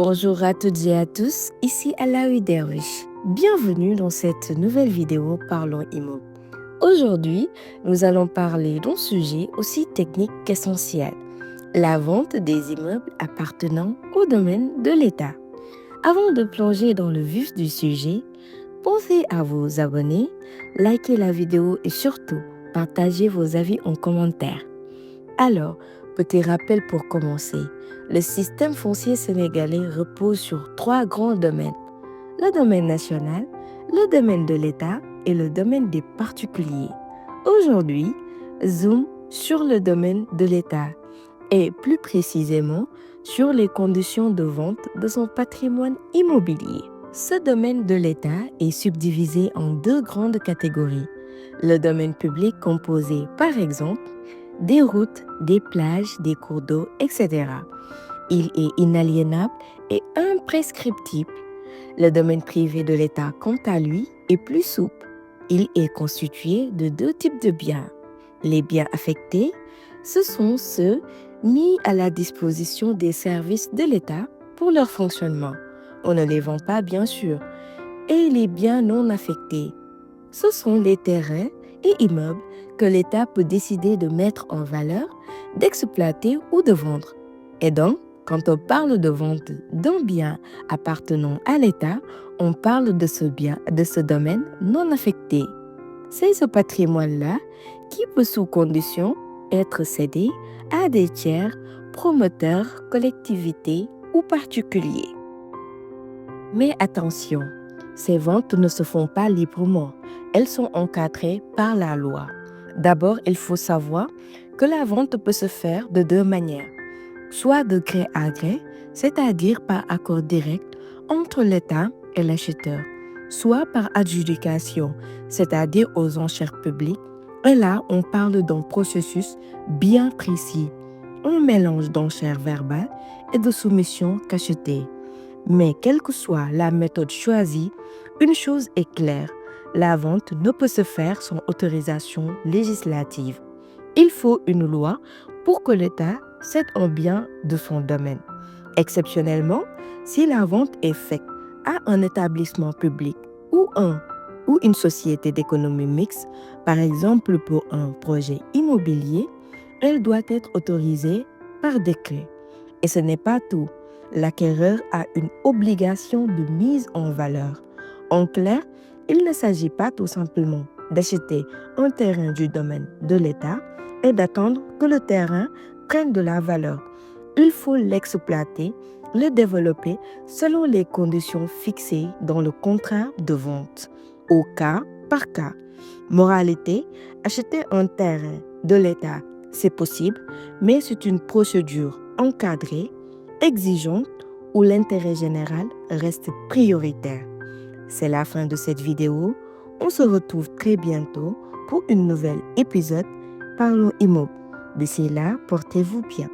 Bonjour à toutes et à tous, ici Alaoui Derwish. Bienvenue dans cette nouvelle vidéo Parlons Immo. Aujourd'hui, nous allons parler d'un sujet aussi technique qu'essentiel, la vente des immeubles appartenant au domaine de l'État. Avant de plonger dans le vif du sujet, pensez à vous abonner, likez la vidéo et surtout, partagez vos avis en commentaire. Alors, petit rappel pour commencer. Le système foncier sénégalais repose sur 3 grands domaines. Le domaine national, le domaine de l'État et le domaine des particuliers. Aujourd'hui, zoom sur le domaine de l'État et plus précisément sur les conditions de vente de son patrimoine immobilier. Ce domaine de l'État est subdivisé en 2 grandes catégories. Le domaine public composé par exemple des routes, des plages, des cours d'eau, etc. Il est inaliénable et imprescriptible. Le domaine privé de l'État, quant à lui, est plus souple. Il est constitué de 2 types de biens. Les biens affectés, ce sont ceux mis à la disposition des services de l'État pour leur fonctionnement. On ne les vend pas, bien sûr. Et les biens non affectés, ce sont les terrains et immeubles que l'État peut décider de mettre en valeur, d'exploiter ou de vendre. Et donc, quand on parle de vente d'un bien appartenant à l'État, on parle de ce bien, de ce domaine non affecté. C'est ce patrimoine-là qui peut sous condition être cédé à des tiers, promoteurs, collectivités ou particuliers. Mais attention, ces ventes ne se font pas librement. Elles sont encadrées par la loi. D'abord, il faut savoir que la vente peut se faire de 2 manières. Soit de gré à gré, c'est-à-dire par accord direct entre l'État et l'acheteur, soit par adjudication, c'est-à-dire aux enchères publiques. Et là, on parle d'un processus bien précis, un mélange d'enchères verbales et de soumission cachetée. Mais quelle que soit la méthode choisie, une chose est claire, la vente ne peut se faire sans autorisation législative. Il faut une loi pour que l'État cède un bien de son domaine. Exceptionnellement, si la vente est faite à un établissement public ou une société d'économie mixte, par exemple pour un projet immobilier, elle doit être autorisée par décret. Et ce n'est pas tout. L'acquéreur a une obligation de mise en valeur. En clair, il ne s'agit pas tout simplement d'acheter un terrain du domaine de l'État et d'attendre que le terrain prenne de la valeur. Il faut l'exploiter, le développer selon les conditions fixées dans le contrat de vente, au cas par cas. Moralité, acheter un terrain de l'État, c'est possible, mais c'est une procédure encadrée, exigeante, où l'intérêt général reste prioritaire. C'est la fin de cette vidéo. On se retrouve très bientôt pour un nouvel épisode Parlons Immo. D'ici là, portez-vous bien.